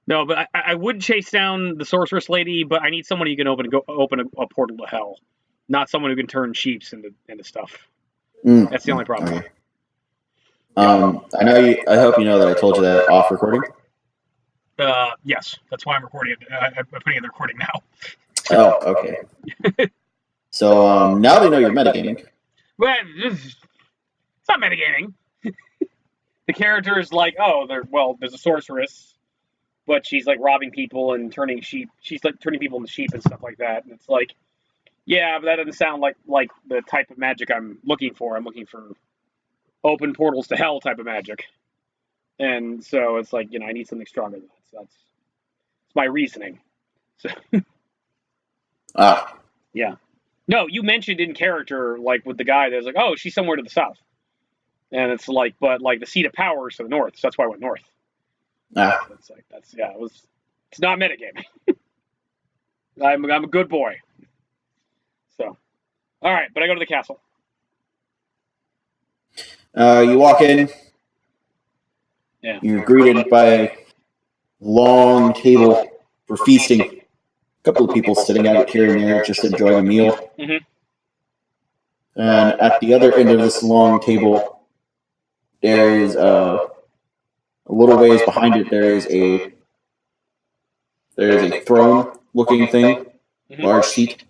No, but I would chase down the sorceress lady, but I need someone who can open a portal to hell, not someone who can turn sheeps into stuff. That's the only problem. Okay. I know you. I hope you know that I told you that off recording. Yes, that's why I'm recording it. I'm putting it in the recording now. Oh, okay. So now they know you're metagaming. Well, it's not metagaming. The character is like, oh, there's a sorceress, but she's like robbing people and turning sheep. She's like turning people into sheep and stuff like that. And it's like, yeah, but that doesn't sound like the type of magic I'm looking for. I'm looking for open portals to hell type of magic. And so it's like, I need something stronger than that. So that's my reasoning. So yeah. No, you mentioned in character, like with the guy that's like, oh, she's somewhere to the south. And it's like, but like the seat of power is to the north, so that's why I went north. It's like it's not metagaming. I'm a good boy. So, all right, but I go to the castle. You walk in. Yeah. You're greeted by a long table for feasting. A couple of people sitting out here and there just enjoying a meal. Mm-hmm. And at the other end of this long table, there is a little ways behind it. There is a throne-looking thing, large seat,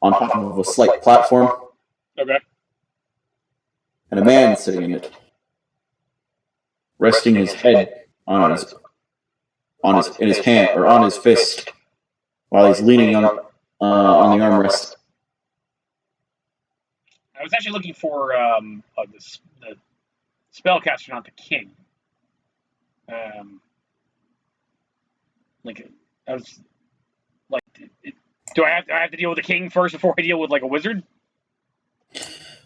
on top of a slight platform. Okay. And a man sitting in it, resting his head in his hand or on his fist, while he's leaning on the armrest. I was actually looking for the spellcaster, not the king. I was like, do I have to deal with the king first before I deal with like a wizard?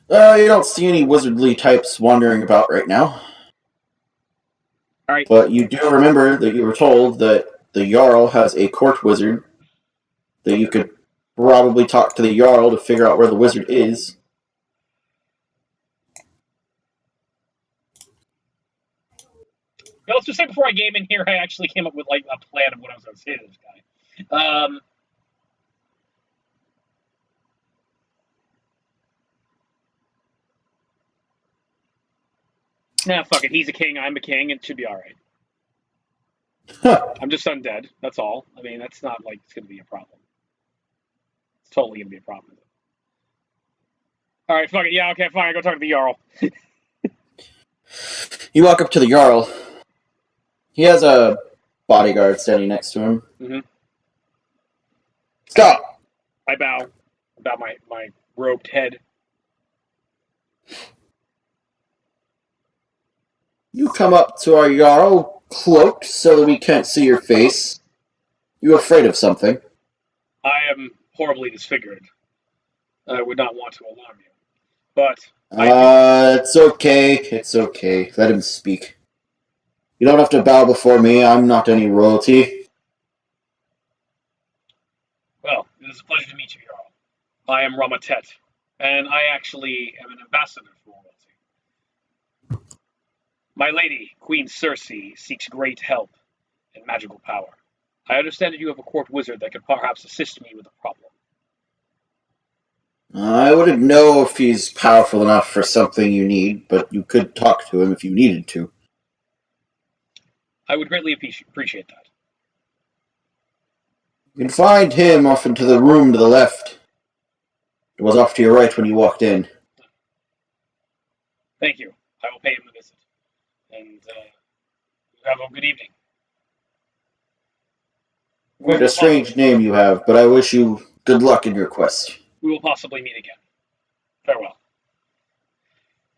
You don't see any wizardly types wandering about right now. All right. But you do remember that you were told that the Jarl has a court wizard, that you could probably talk to the Jarl to figure out where the wizard is. Now, let's just say before I came in here, I actually came up with like a plan of what I was going to say to this guy. Nah, fuck it. He's a king. I'm a king. It should be all right. Huh. I'm just undead. That's all. I mean, that's not like it's going to be a problem. It's totally going to be a problem. All right, fuck it. Yeah, okay, fine. I go talk to the Jarl. You walk up to the Jarl. He has a bodyguard standing next to him. Mm-hmm. Stop! I bow. About my robed head. You come up to our Jarl, cloaked so that we can't see your face. You afraid of something? I am horribly disfigured. I would not want to alarm you. But it's okay. It's okay. Let him speak. You don't have to bow before me. I'm not any royalty. Well, it is a pleasure to meet you, Jarl. I am Rama-tet, and I actually am an ambassador for royalty. My lady, Queen Circe, seeks great help and magical power. I understand that you have a court wizard that could perhaps assist me with the problem. I wouldn't know if he's powerful enough for something you need, but you could talk to him if you needed to. I would greatly appreciate that. You can find him off into the room to the left. It was off to your right when you walked in. Thank you. I will pay him a visit. And have a good evening. Quite a strange name you have, but I wish you good luck in your quest. We will possibly meet again. Farewell.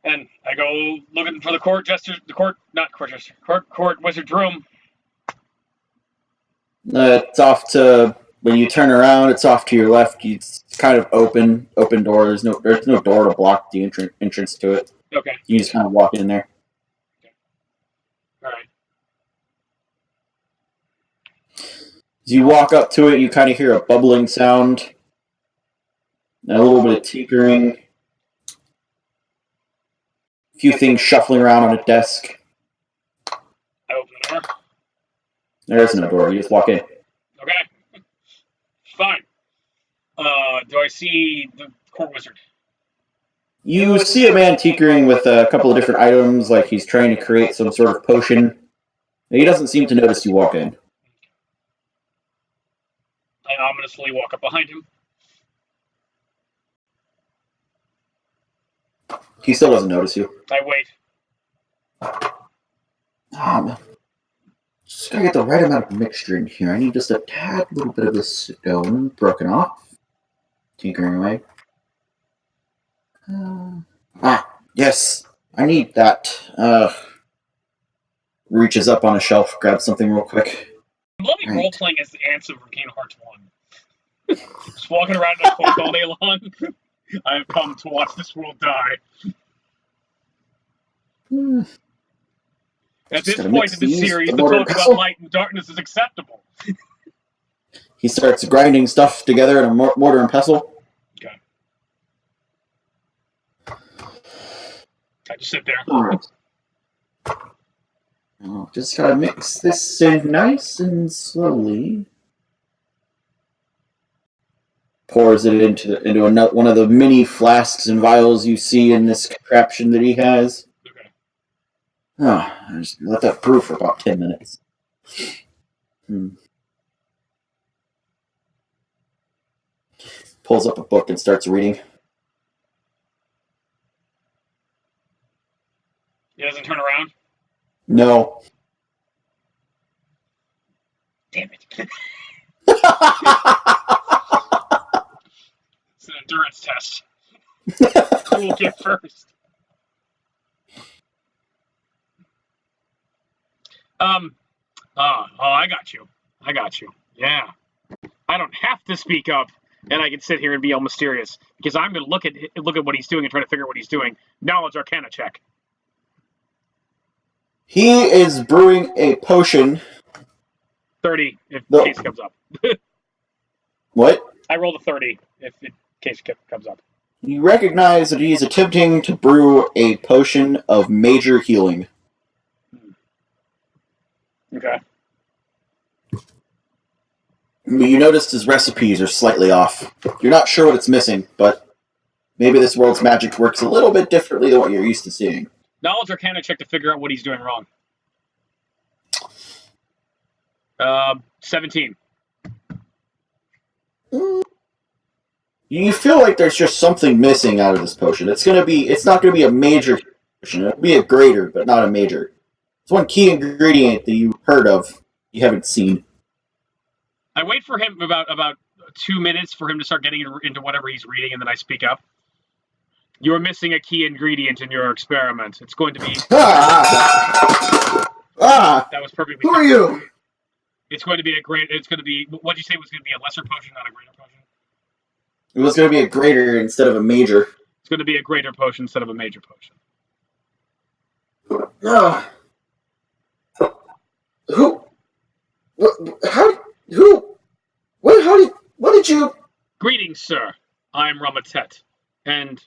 And I go looking for the court wizard's room. It's off to, when you turn around, it's off to your left. It's kind of open door. There's no door to block the entrance to it. Okay. You just kind of walk in there. Okay. All right. As you walk up to it, you kind of hear a bubbling sound. And a little bit of tinkering. A few things shuffling around on a desk. I open the door. There is no door. You just walk in. Okay. Fine. Do I see the court wizard? You see a man tinkering with a couple of different items, like he's trying to create some sort of potion. He doesn't seem to notice you walk in. I ominously walk up behind him. He still doesn't notice you. I wait. Just gotta get the right amount of mixture in here. I need just a tad little bit of this stone broken off. Tinkering away. Yes. I need that. Reaches up on a shelf, grabs something real quick. I'm loving role-playing as the ants of Kingdom Hearts 1. Just walking around in a cloak all day long. I have come to watch this world die. At this point in the series, the talk about light and darkness is acceptable. He starts grinding stuff together in a mortar and pestle. Okay. I just sit there. Oh, just gotta mix this in nice and slowly. Pours it into one of the many flasks and vials you see in this contraption that he has. Okay. I just let that brew for about 10 minutes. Pulls up a book and starts reading. He doesn't turn around? No. Damn it. It's an endurance test. Who will get first? I got you. Yeah. I don't have to speak up, and I can sit here and be all mysterious, because I'm going to look at what he's doing and try to figure out what he's doing. Knowledge Arcana check. He is brewing a potion. 30, if case comes up. What? I rolled a 30, if case comes up. You recognize that he is attempting to brew a potion of major healing. Okay. You noticed his recipes are slightly off. You're not sure what it's missing, but maybe this world's magic works a little bit differently than what you're used to seeing. Knowledge Arcana check to figure out what he's doing wrong. 17. You feel like there's just something missing out of this potion. It's not gonna be a major potion. It'll be a greater, but not a major. It's one key ingredient that you heard of, you haven't seen. I wait for him about 2 minutes for him to start getting into whatever he's reading, and then I speak up. You're missing a key ingredient in your experiment. It's going to be... That was perfectly... Who are you? It's going to be what did you say was going to be a lesser potion, not a greater potion? It was going to be a greater instead of a major. It's going to be a greater potion instead of a major potion. What did you... Greetings, sir. I'm Rama-tet, and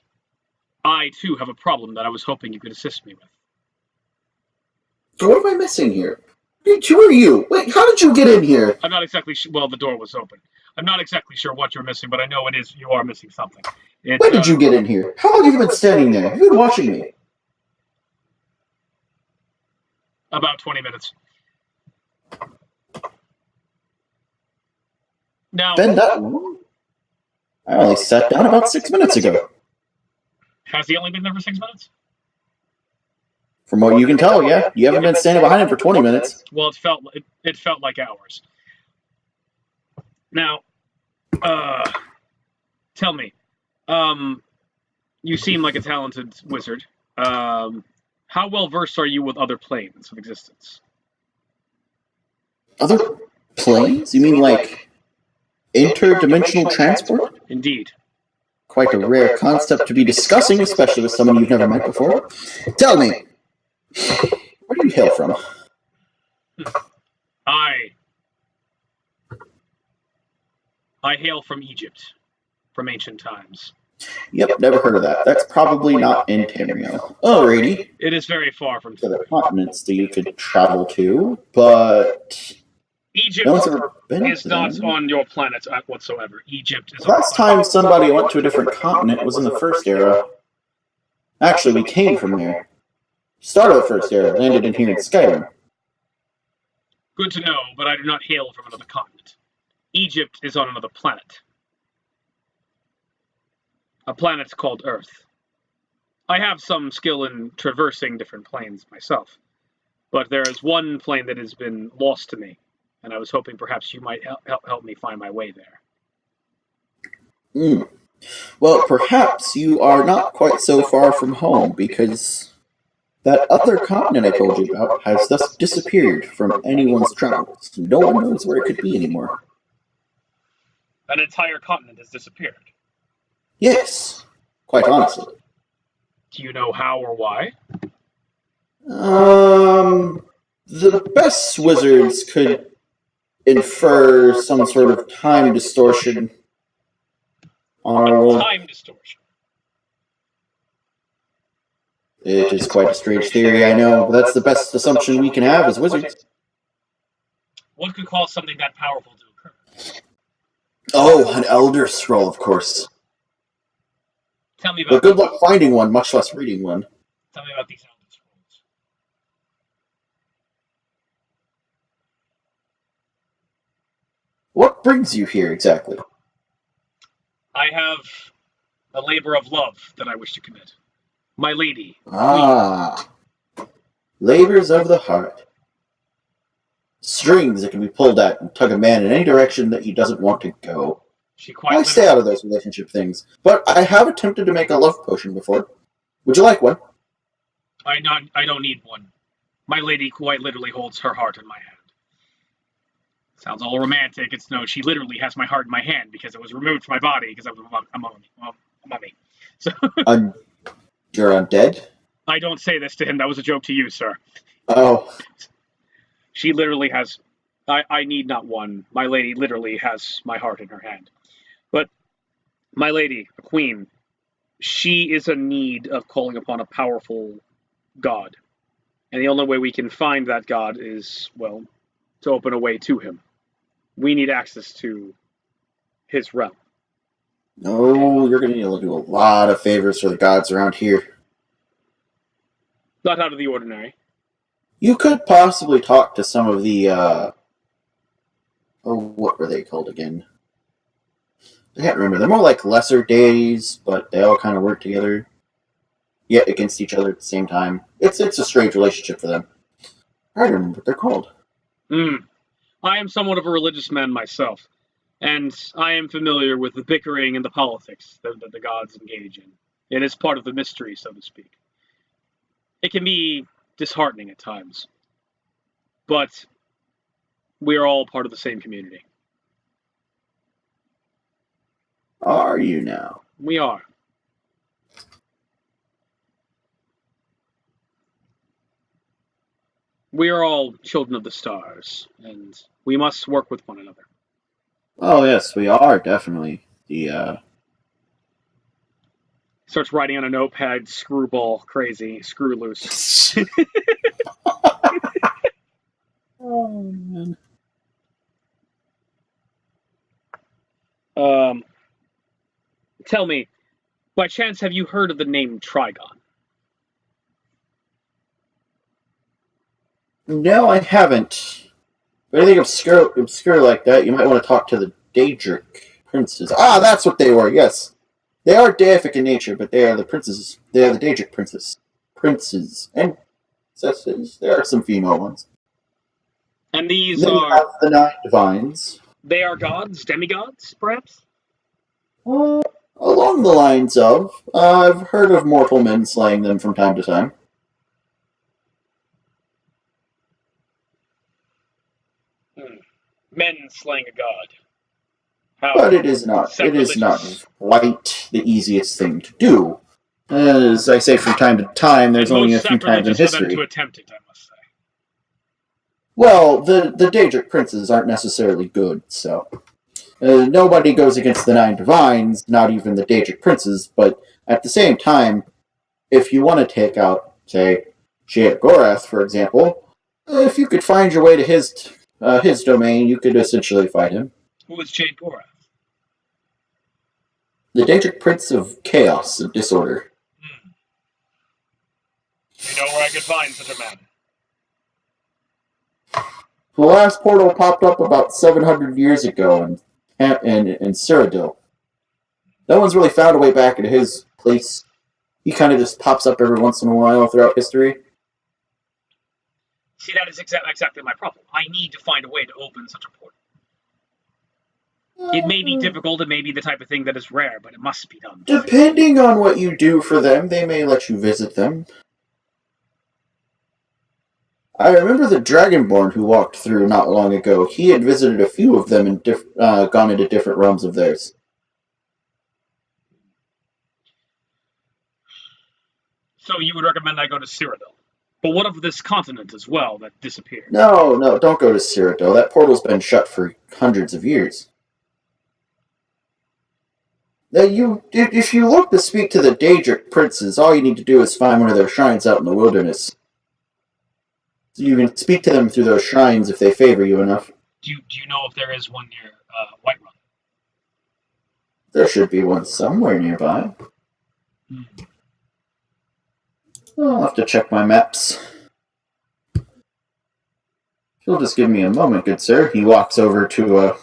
I, too, have a problem that I was hoping you could assist me with. So what am I missing here? Who are you? Wait, how did you get in here? I'm not exactly sure. Well, the door was open. I'm not exactly sure what you're missing, but I know you are missing something. When did you get in here? How long have you been standing there? Have you been watching me? About 20 minutes. Now, been that long? I only sat down about 6 minutes ago. Has he only been there for 6 minutes? From what you can tell, yeah. You haven't been standing behind him for 20 minutes. Well, it felt like hours. Now, tell me, you seem like a talented wizard. How well versed are you with other planes of existence? Other planes? You mean like interdimensional transport? Indeed. Quite a rare concept to be discussing, especially with someone you've never met before. Tell me, where do you hail from? I hail from Egypt, from ancient times. Yep, never heard of that. That's probably not in Tamriel. Alrighty. It is very far from the continents that you could travel to, but Egypt No one's ever been is to not them. on your planet whatsoever. Egypt is The last time somebody went to a different continent was in the First Era. Actually, we came from there. Start of the First Era, landed in here in Skyrim. Good to know, but I do not hail from another continent. Egypt is on another planet. A planet called Earth. I have some skill in traversing different planes myself, but there is one plane that has been lost to me, and I was hoping perhaps you might help me find my way there. Well, perhaps you are not quite so far from home, because that other continent I told you about has thus disappeared from anyone's travels. No one knows where it could be anymore. An entire continent has disappeared. Yes, quite honestly. Do you know how or why? The best wizards could infer some sort of time distortion on our world. Time distortion. It is quite a strange theory, I know, but that's the best assumption we can have as wizards. What could cause something that powerful to occur? Oh, an Elder Scroll, of course. Tell me about. But good luck finding one, much less reading one. Tell me about these Elder Scrolls. What brings you here exactly? I have a labor of love that I wish to commit. My lady. Ah. Labors of the heart. Strings that can be pulled at and tug a man in any direction that he doesn't want to go. I stay out of those relationship things, but I have attempted to make a love potion before. Would you like one? I don't need one. My lady quite literally holds her heart in my hand. Sounds all romantic. It's no, she literally has my heart in my hand because it was removed from my body because I was a mummy. So you're undead? I don't say this to him. That was a joke to you, sir. Oh. She literally has. I need not one. My lady literally has my heart in her hand. But my lady, a queen, she is in need of calling upon a powerful god. And the only way we can find that god is, well, to open a way to him. We need access to his realm. No, you're going to need to do a lot of favors for the gods around here. Not out of the ordinary. You could possibly talk to some of the, what were they called again? I can't remember. They're more like lesser deities, but they all kind of work together, yet against each other at the same time. It's a strange relationship for them. I don't remember what they're called. I am somewhat of a religious man myself, and I am familiar with the bickering and the politics that the gods engage in. It is part of the mystery, so to speak. It can be disheartening at times, but we are all part of the same community. Are you now? We are. We are all children of the stars, and we must work with one another. Oh, yes, we are, definitely. Starts writing on a notepad, screwball, crazy, screw loose. Oh, man. Tell me, by chance, have you heard of the name Trigon? No, I haven't. But anything obscure like that, you might want to talk to the Daedric Princes. Ah, that's what they were, yes. They are deific in nature, but they are the princes. They are the Daedric Princes. Princes. And princesses. There are some female ones. And these then are... have the 9 divines. They are gods? Demigods, perhaps? Along the lines of, I've heard of mortal men slaying them from time to time. Men slaying a god. How but it is not quite the easiest thing to do. As I say from time to time, there's only a few times in history. For them to attempt it, I must say. Well, the Daedric Princes aren't necessarily good, so... nobody goes against the 9 divines, not even the Daedric Princes, but at the same time, if you want to take out, say, Sheogorath, for example, if you could find your way to his his domain, you could essentially fight him. Who is Jade Gorath? The Daedric Prince of Chaos and Disorder. You know where I could find such a man? The last portal popped up about 700 years ago in Cyrodiil. No one's really found a way back into his place. He kind of just pops up every once in a while throughout history. See, that is exactly my problem. I need to find a way to open such a portal. It may be difficult, it may be the type of thing that is rare, but it must be done. Depending on what you do for them, they may let you visit them. I remember the Dragonborn who walked through not long ago. He had visited a few of them and gone into different realms of theirs. So you would recommend I go to Cyrodiil? But what of this continent as well that disappeared? No, don't go to Cyrodiil. That portal's been shut for hundreds of years. Now, if you look to speak to the Daedric Princes, all you need to do is find one of their shrines out in the wilderness. So you can speak to them through those shrines if they favor you enough. Do you know if there is one near Whiterun? There should be one somewhere nearby. I'll have to check my maps. You'll just give me a moment, good sir. He walks over to a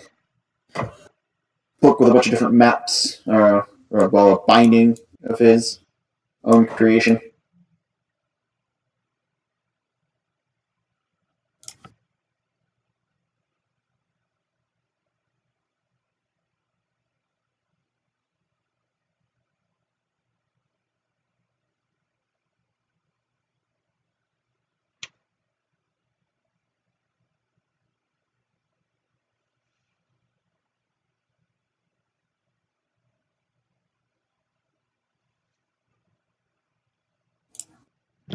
book with a bunch of different maps, or a binding of his own creation.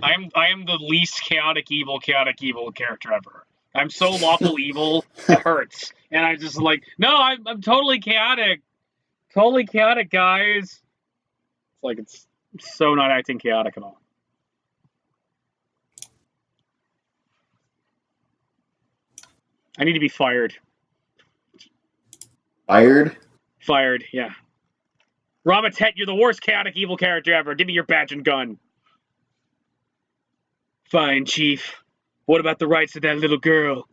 I am the least chaotic evil character ever. I'm so lawful evil, it hurts. And I'm just like, no, I'm totally chaotic. Totally chaotic, guys. It's like, it's so not acting chaotic at all. I need to be fired. Fired? Fired, yeah. Rama-tet, you're the worst chaotic evil character ever. Give me your badge and gun. Fine, Chief. What about the rights of that little girl?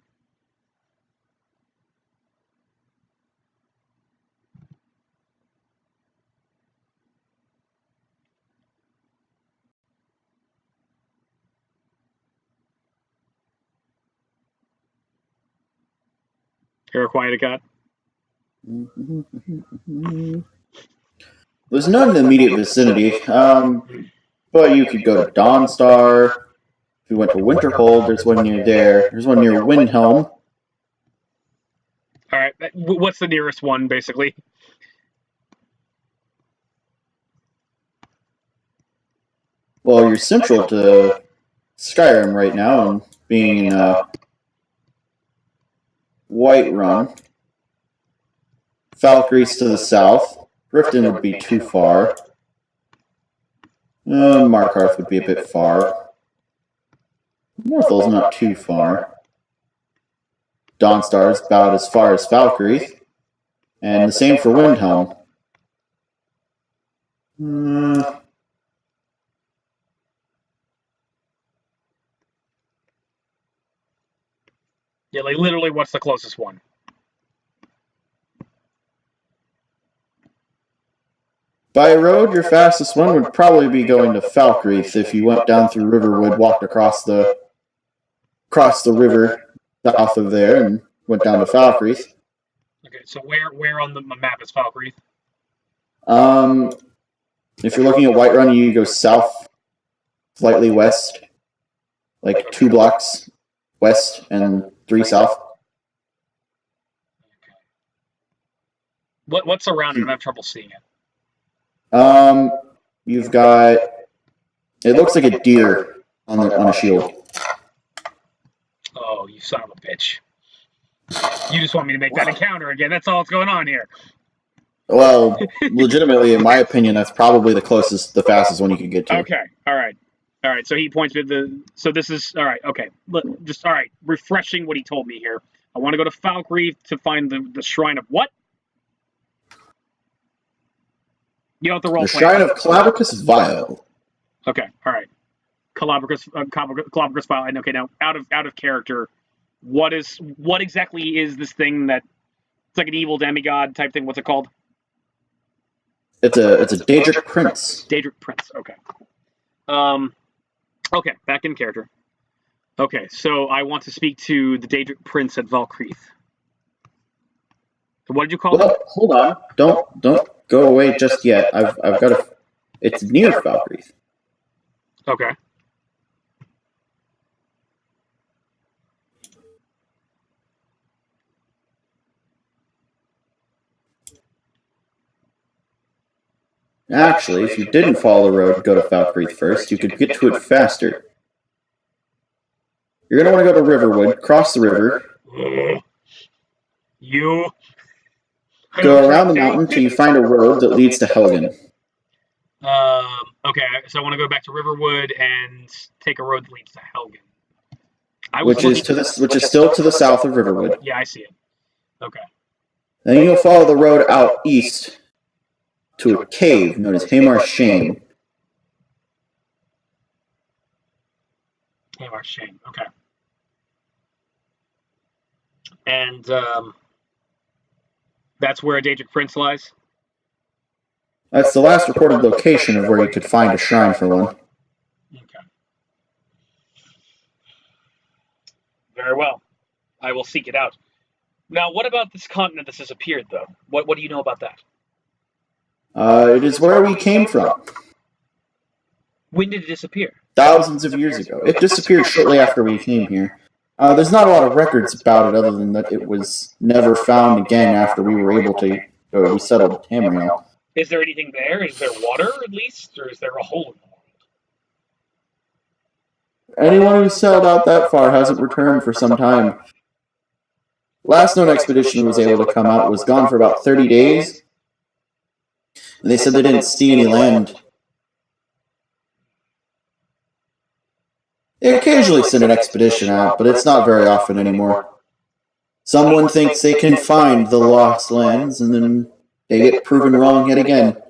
You're a quiet god? There's none in the immediate vicinity, but you could go to Dawnstar. If you went to Winterhold, there's one near there. There's one near Windhelm. Alright, what's the nearest one, basically? Well, you're central to Skyrim right now, and being in Whiterun. Valkyrie's to the south. Riften would be too far. Markarth would be a bit far. Northal's not too far. Dawnstar's about as far as Valkyrie. And the same for Windhelm. Yeah, like literally what's the closest one? By road, your fastest one would probably be going to Falkreath if you went down through Riverwood, walked across the river south of there, and went down to Falkreath. Okay, so where on the map is Falkreath? If you're looking at Whiterun, you go south, slightly west, like 2 blocks west and 3 south. What's around it? I'm having trouble seeing it. You've got. It looks like a deer on a shield. Oh, you son of a bitch! You just want me to make that encounter again. That's all that's going on here. Well, legitimately, in my opinion, that's probably the fastest one you could get to. Okay, all right. All right, so he points to the. So this is all right. Okay, just all right. Refreshing what he told me here. I want to go to Falkreath to find the shrine of what? You don't have to role The play. Shrine of Calabacus Vile. Okay, all right. Calabacus file. And okay, now out of character. What exactly is this thing that it's like an evil demigod type thing? What's it called? It's a Daedric Prince. Daedric Prince. Okay. Okay, back in character. Okay, so I want to speak to the Daedric Prince at Valkreath. What did you call him? Hold on. Don't go away just yet. I've got a. It's near Falkreath. Okay. Actually, if you didn't follow the road and go to Falkreath first, you could get to it faster. You're going to want to go to Riverwood, cross the river. You. Go around the mountain till you find a road that leads to Helgen. Okay, so I want to go back to Riverwood and take a road that leads to Helgen. Which is still to the south of Riverwood. Yeah, I see it. Okay. Then you'll follow the road out east to a cave known as Hamar's Shame. Hamar's Shame. Okay. And that's where Daedric Prince lies? That's the last recorded location of where you could find a shrine for one. Okay. Very well. I will seek it out. Now, what about this continent that's disappeared, though? What do you know about that? It is where we came from. When did it disappear? Thousands of years ago. It disappeared shortly after we came here. There's not a lot of records about it other than that it was never found again after we were able to... we settled Tamriel. Is there anything there? Is there water, at least? Or is there a hole in the world? Anyone who sailed out that far hasn't returned for some time. Last known expedition was able to come out was gone for about 30 days. And they said they didn't see any land. They occasionally send an expedition out, but it's not very often anymore. Someone thinks they can find the lost lands, and then they get proven wrong yet again.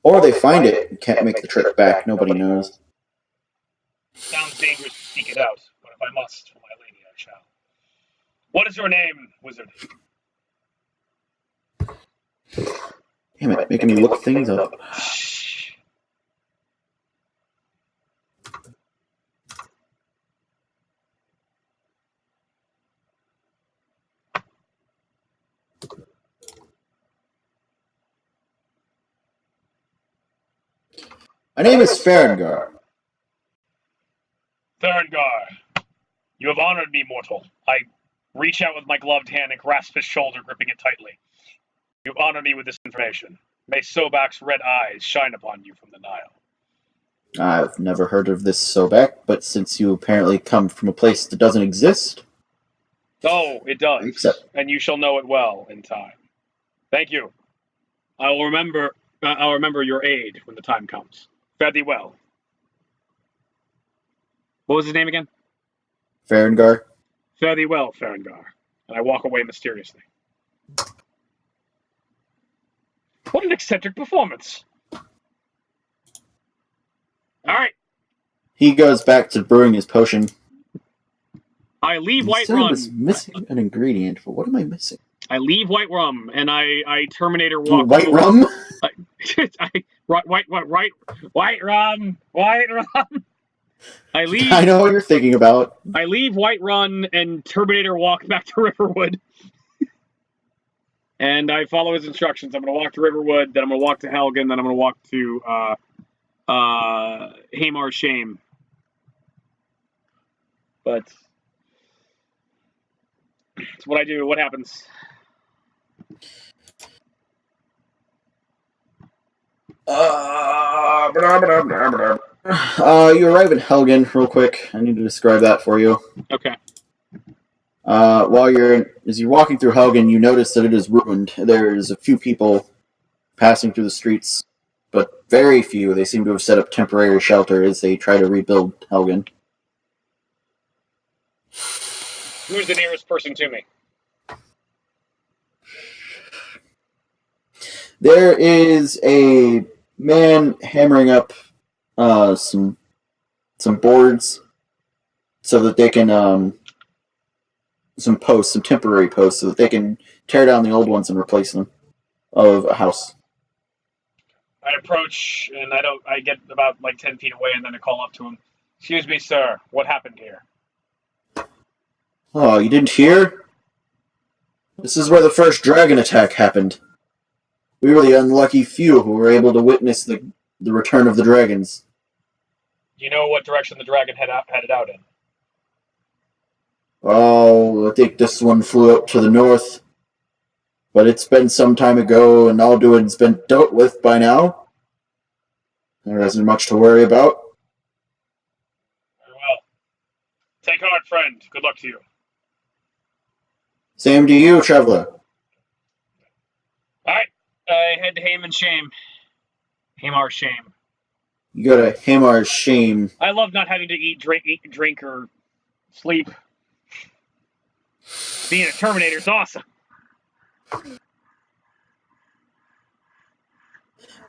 Or they find it and can't make the trip back. Nobody knows. Sounds dangerous to seek it out, but if I must, for my lady, I shall. What is your name, wizard? Damn it, making me look things up. My name is Farengar. Farengar, you have honored me, mortal. I reach out with my gloved hand and grasp his shoulder, gripping it tightly. You honor me with this information. May Sobek's red eyes shine upon you from the Nile. I've never heard of this Sobek, but since you apparently come from a place that doesn't exist... Oh, it does, and you shall know it well in time. Thank you. I'll remember your aid when the time comes. Fare thee well. What was his name again? Farengar. Fare thee well, Farengar. And I walk away mysteriously. What an eccentric performance. Alright. He goes back to brewing his potion. I leave White Rum. Rum. I was missing an ingredient, but what am I missing? I leave White Rum, and I Terminator walk. White Rum? White Rum. I leave. I know what you're thinking about. I leave White Run and Terminator walk back to Riverwood. And I follow his instructions. I'm going to walk to Riverwood, then I'm going to walk to Helgen, then I'm going to walk to Hamar's Shame. But it's what I do. What happens? You arrive in Helgen real quick. I need to describe that for you. Okay. As you're walking through Helgen, you notice that it is ruined. There's a few people passing through the streets. but very few. They seem to have set up temporary shelter as they try to rebuild Helgen. Who's the nearest person to me? There is a man hammering up some boards so that they can some temporary posts, so that they can tear down the old ones and replace them of a house. I approach and I get about like 10 feet away and then I call up to him. Excuse me, sir. What happened here? Oh, you didn't hear? This is where the first dragon attack happened. We were the unlucky few who were able to witness the return of the dragons. Do you know what direction the dragon headed out in? Oh, I think this one flew up to the north. But it's been some time ago, and Alduin's been dealt with by now. There isn't much to worry about. Very well. Take heart, friend. Good luck to you. Same to you, traveler. Alright. I head to Haemon's Shame. Hamar's Shame. You go to Hamar's Shame. I love not having to eat, drink, or sleep. Being a Terminator's awesome.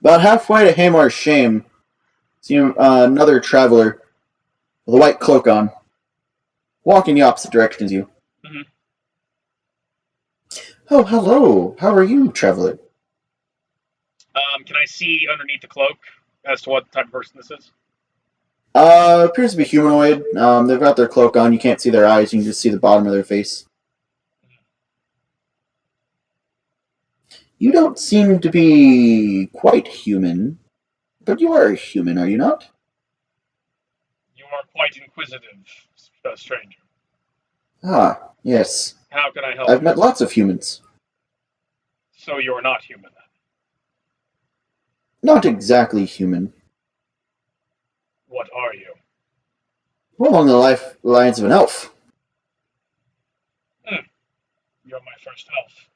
About halfway to Hamar's Shame, see another traveler with a white cloak on, walking the opposite direction as you. Mm-hmm. Oh, hello. How are you, traveler? Can I see underneath the cloak as to what type of person this is? Appears to be humanoid. They've got their cloak on. You can't see their eyes. You can just see the bottom of their face. You don't seem to be quite human, but you are human, are you not? You are quite inquisitive, stranger. Ah, yes. How can I help I've you? met lots of humans. So you're not human, then? Not exactly human. What are you? More along the lines of an elf. You're my first elf.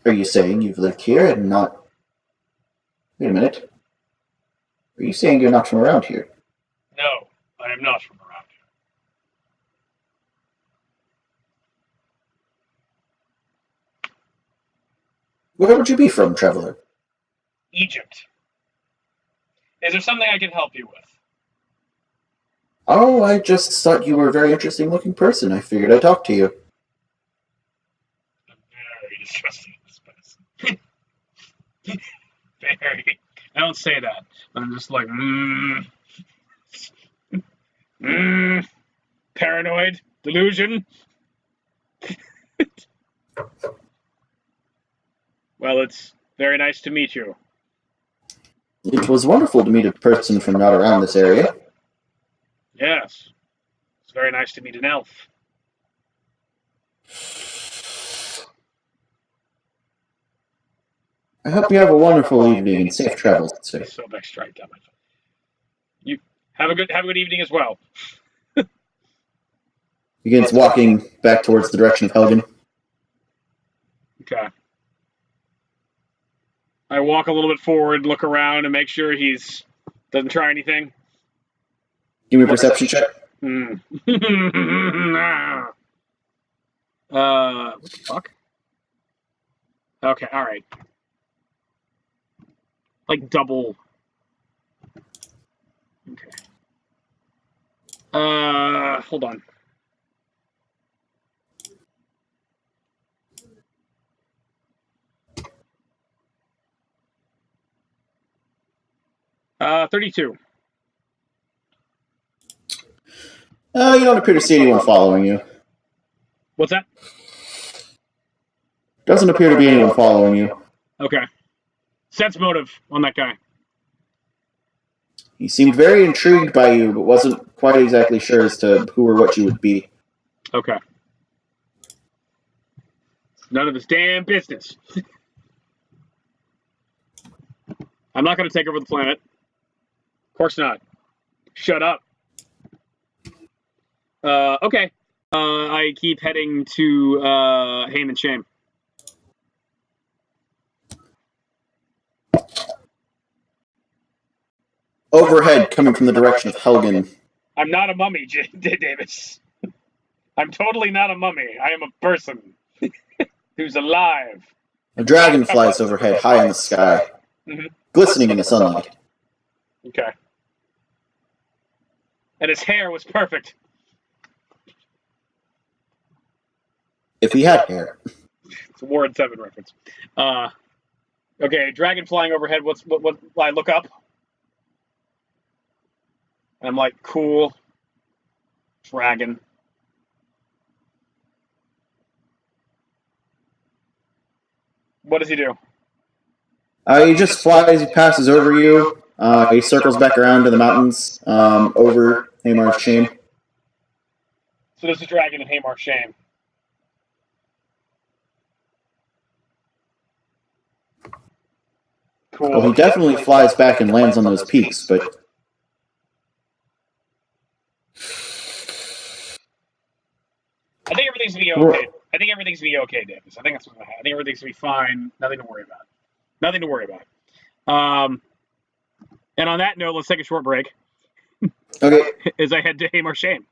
Are you saying you've lived here and not... Wait a minute. Are you saying you're not from around here? No, I am not from around here. Where would you be from, traveler? Egypt. Is there something I can help you with? Oh, I just thought you were a very interesting looking person. I figured I'd talk to you. I'm very distrusting of this person. Very. I don't say that, but I'm just like, paranoid, delusion. Well, it's very nice to meet you. It was wonderful to meet a person from not around this area. Yes. It's very nice to meet an elf. I hope you have a wonderful evening and safe travels, sir. So back strike down my phone. You have a good evening as well. Begins walking back towards the direction of Helgen. Okay. I walk a little bit forward, look around, and make sure he's doesn't try anything. Give me a perception check. What the fuck? Okay, alright. Like double. Okay. Hold on. Uh, 32. You don't appear to see anyone following you. What's that? Doesn't appear to be anyone following you. Okay. Sense motive on that guy. He seemed very intrigued by you, but wasn't quite exactly sure as to who or what you would be. Okay. None of his damn business. I'm not going to take over the planet. Of course not. Shut up. Okay. I keep heading to Haemon's Shame. overhead coming from the direction of Helgen. I'm not a mummy, Davis. I'm totally not a mummy. I am a person who's alive. A dragon flies overhead, high in the sky, glistening in the sunlight. Okay. And his hair was perfect. If he had hair. It's a Warren 7 reference. Okay, dragon flying overhead. What? I look up. And I'm like, cool. Dragon. What does he do? He just flies, he passes over you. He circles back around to the mountains, over Hamar's Shame. So there's a dragon in Hamar's Shame. Cool. Well, he definitely flies back and lands on those peaks, but... I think everything's gonna be okay. I think everything's gonna be okay, Davis. I think that's what's gonna happen. I think everything's gonna be fine. Nothing to worry about. Nothing to worry about. And on that note, let's take a short break. Okay. As I head to Hamar's Shame.